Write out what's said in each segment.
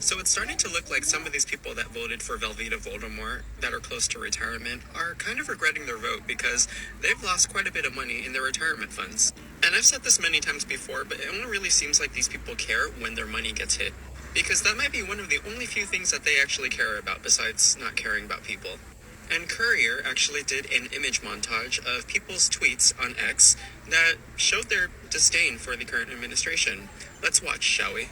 So it's starting to look like some of these people that voted for Velveeta Voldemort that are close to retirement are kind of regretting their vote because they've lost quite a bit of money in their retirement funds. And I've said this many times before, but it only really seems like these people care when their money gets hit. Because that might be one of the only few things that they actually care about besides not caring about people. And Courier actually did an image montage of people's tweets on X that showed their disdain for the current administration. Let's watch, shall we?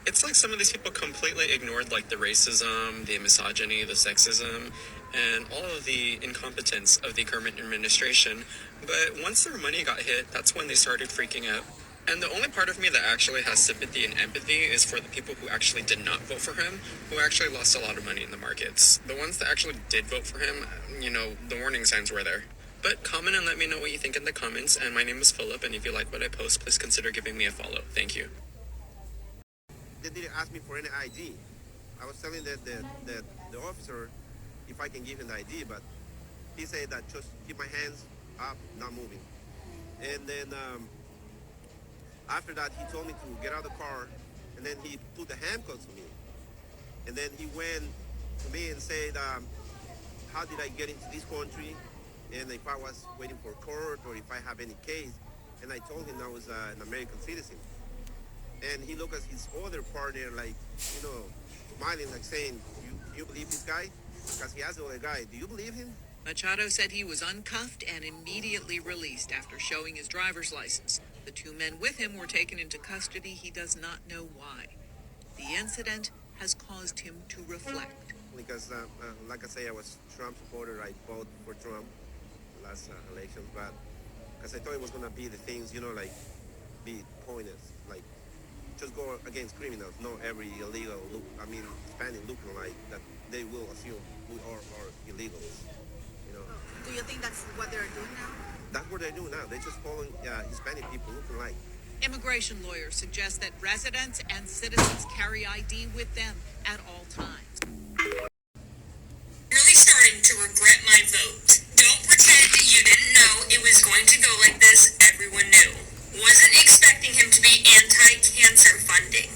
It's like some of these people completely ignored like the racism, the misogyny, the sexism, and all of the incompetence of the current administration. But once their money got hit, that's when they started freaking out. And the only part of me that actually has sympathy and empathy is for the people who actually did not vote for him, who actually lost a lot of money in the markets. The ones that actually did vote for him, the warning signs were there. But comment and let me know what you think in the comments, and my name is Philip, and if you like what I post, please consider giving me a follow. Thank you. They didn't ask me for any ID. I was telling the officer if I can give him the ID, but he said that just keep my hands up, not moving. And then after that, he told me to get out of the car, and then he put the handcuffs on me. And then he went to me and said, how did I get into this country? And if I was waiting for court or if I have any case. And I told him I was an American citizen. And he looked at his other partner like, smiling, like saying, you believe this guy? Because he asked the other guy, do you believe him? Machado said he was uncuffed and immediately released after showing his driver's license. The two men with him were taken into custody. He does not know why. The incident has caused him to reflect. Because, like I say, I was Trump supporter. I voted for Trump last election, but because I thought it was going to be the things, be pointless, like just go against criminals, not every illegal Hispanic looking like that they will assume we are illegals, Do you think that's what they're doing now? That's what they're doing now. They're just following Hispanic people looking like. Immigration lawyers suggest that residents and citizens carry ID with them at all times. Really starting to regret my vote. Don't pretend you didn't know it was going to go like this. Everyone knew. Wasn't expecting him to be anti-cancer funding.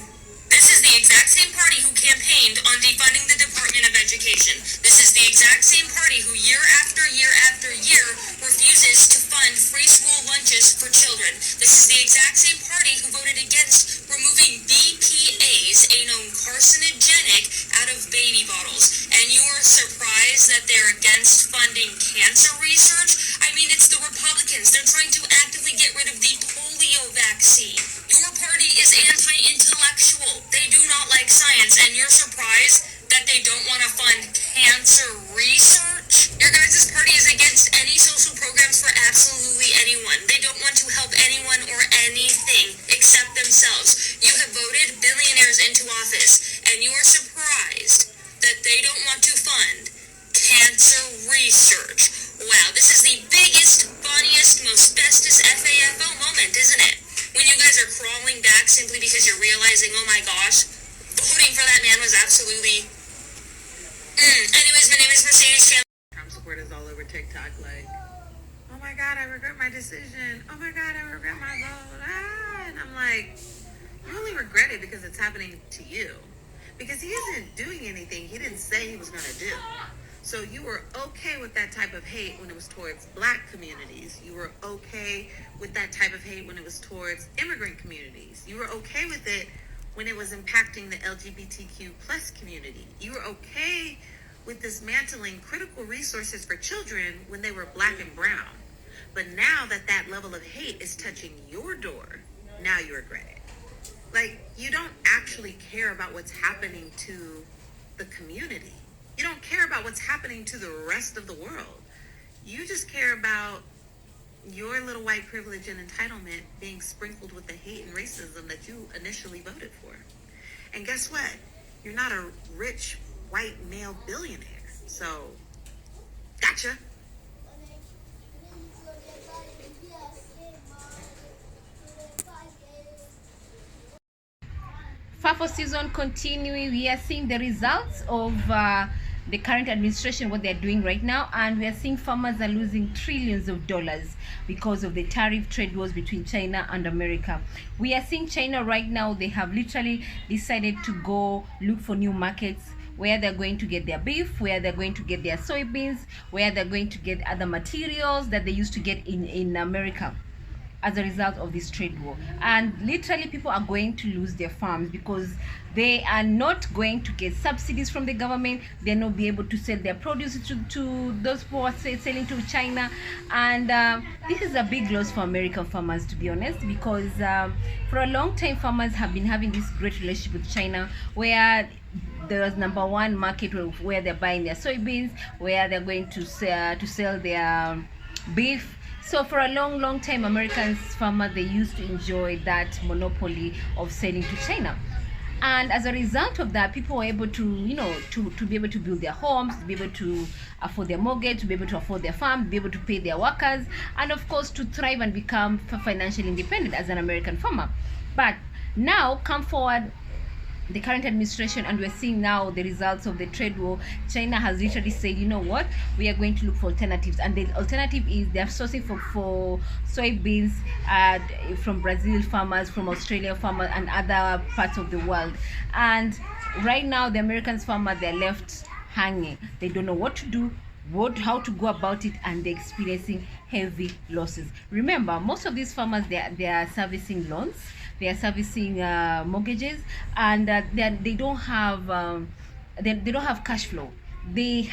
This is the exact same party who campaigned on defunding the Department of Education. This is the exact same party who year after year after year refuses to fund free school lunches for children. This is the exact same party who voted against removing BPAs, a known carcinogenic, out of baby bottles. And you are surprised that they're against funding cancer research? I mean, it's the Republicans. They're trying to actively get rid of the polio vaccine. Your party is anti-intellectual. They do not like science, and you're surprised that they don't want to fund cancer research? Your guys' party is against any social programs for absolutely anyone. They don't want to help anyone or anything except themselves. You have voted billionaires into office, and you are surprised that they don't want to fund cancer research. Wow, this is the biggest, funniest, most bestest FAFO moment, isn't it? When you guys are crawling back simply because you're realizing, oh my gosh, voting for that man was absolutely... Anyways, my name is Mercedes Chandler. Trump supporters all over TikTok like, oh my God, I regret my decision. Oh my God, I regret my vote. And I'm like, you only regret it because it's happening to you. Because he isn't doing anything he didn't say he was going to do. So you were okay with that type of hate when it was towards black communities. You were okay with that type of hate when it was towards immigrant communities. You were okay with it when it was impacting the LGBTQ plus community. You were okay with dismantling critical resources for children when they were black and brown. But now that that level of hate is touching your door, now you regret it. Like, you don't actually care about what's happening to the community. You don't care about what's happening to the rest of the world. You just care about your little white privilege and entitlement being sprinkled with the hate and racism that you initially voted for. And guess what? You're not a rich white male billionaire. So, gotcha. FAFO season continuing. We are seeing the results of the current administration, what they're doing right now, and we are seeing farmers are losing trillions of dollars because of the tariff trade wars between China and America. We are seeing China right now, they have literally decided to go look for new markets where they're going to get their beef, where they're going to get their soybeans, where they're going to get other materials that they used to get in America as a result of this trade war. And literally people are going to lose their farms because they are not going to get subsidies from the government. They're not be able to sell their produce to those who are selling to China. And this is a big loss for American farmers, to be honest, because for a long time farmers have been having this great relationship with China, where there's number one market where they're buying their soybeans, where they're going to sell their beef. So for a long time, American farmers, they used to enjoy that monopoly of selling to China. And as a result of that, people were able to, to be able to build their homes, to be able to afford their mortgage, to be able to afford their farm, be able to pay their workers, and of course to thrive and become financially independent as an American farmer. But now, come forward the current administration, and we're seeing now the results of the trade war. China has literally said, you know what, we are going to look for alternatives, and the alternative is they're sourcing for soybeans from Brazil farmers, from Australia farmers, and other parts of the world. And right now the American farmers, they're left hanging. They don't know what to do, how to go about it, and they're experiencing heavy losses. Remember, most of these farmers, they are servicing loans, they are servicing mortgages, and they don't have they don't have cash flow. They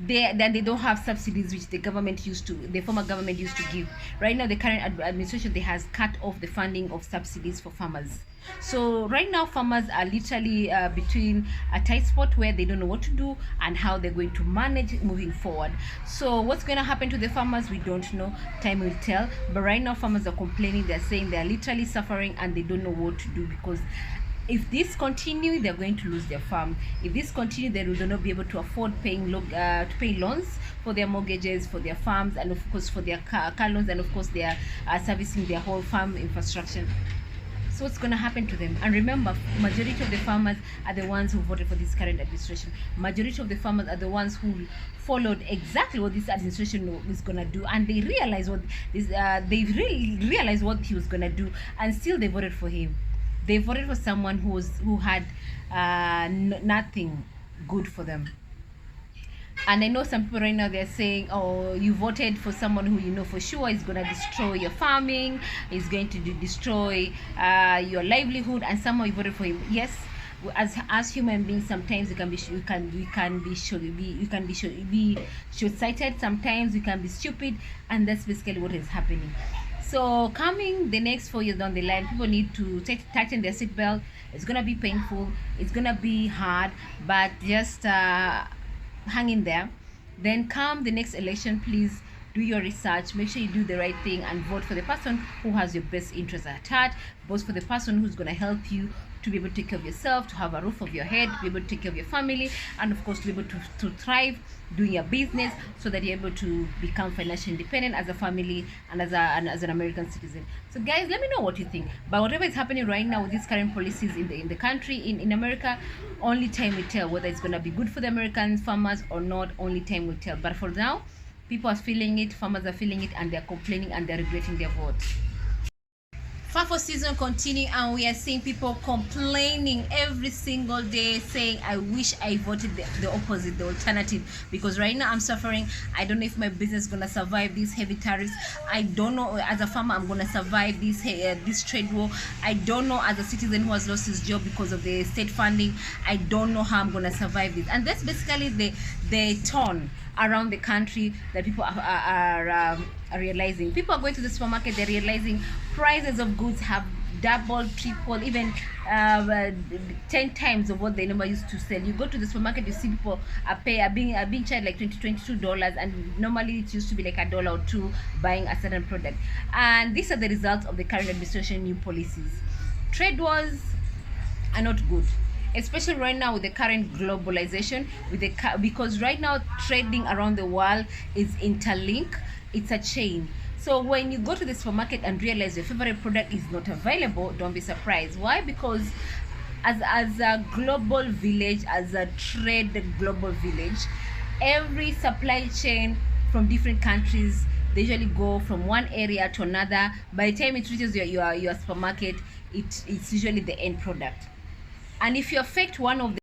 don't have subsidies which the former government used to give. Right now the current administration, they has cut off the funding of subsidies for farmers. So right now farmers are literally between a tight spot where they don't know what to do and how they're going to manage moving forward. So what's going to happen to the farmers, we don't know. Time will tell. But right now farmers are complaining. They're saying they're literally suffering and they don't know what to do, because if this continue, they're going to lose their farm. If this continue, they will not be able to afford to pay loans for their mortgages, for their farms, and of course for their car loans, and of course they are servicing their whole farm infrastructure. So what's going to happen to them? And remember, majority of the farmers are the ones who voted for this current administration. Majority of the farmers are the ones who followed exactly what this administration was going to do, and they realized they really realized what he was going to do, and still they voted for him. They voted for someone who had nothing good for them. And I know some people right now, they're saying, oh, you voted for someone who you know for sure is going to destroy your farming, is going to destroy your livelihood, and somehow you voted for him. Yes, as human beings, sometimes we can be short-sighted, sometimes we can be stupid, and that's basically what is happening. So coming the next 4 years down the line, people need to tighten their seatbelt. It's gonna be painful, it's gonna be hard, but just hang in there. Then come the next election, please do your research, make sure you do the right thing, and vote for the person who has your best interests at heart. Vote for the person who's going to help you to be able to take care of yourself, to have a roof over your head, to be able to take care of your family, and of course to be able to thrive doing your business, so that you're able to become financially independent as a family and as an American citizen. So guys, let me know what you think. But whatever is happening right now with these current policies in the country, in America, only time will tell whether it's going to be good for the American farmers or not. Only time will tell. But for now, people are feeling it, farmers are feeling it, and they're complaining and they're regretting their vote. FAFO season continue, and we are seeing people complaining every single day, saying, I wish I voted the opposite, the alternative, because right now I'm suffering. I don't know if my business is gonna survive these heavy tariffs. I don't know as a farmer I'm gonna survive this trade war. I don't know as a citizen who has lost his job because of the state funding. I don't know how I'm gonna survive this. And that's basically the tone around the country that people are realizing. People are going to the supermarket, they're realizing prices of goods have doubled, tripled, even 10 times of what they normally used to sell. You go to the supermarket, you see people are being charged like $22, and normally it used to be like $1 or $2 buying a certain product. And these are the results of the current administration new policies. Trade wars are not good, especially right now with the current globalization, because right now trading around the world is interlinked. It's a chain. So when you go to the supermarket and realize your favorite product is not available, don't be surprised. Why? Because as a global village, as a trade global village, every supply chain from different countries, they usually go from one area to another. By the time it reaches your supermarket, it's usually the end product. And if you affect one of the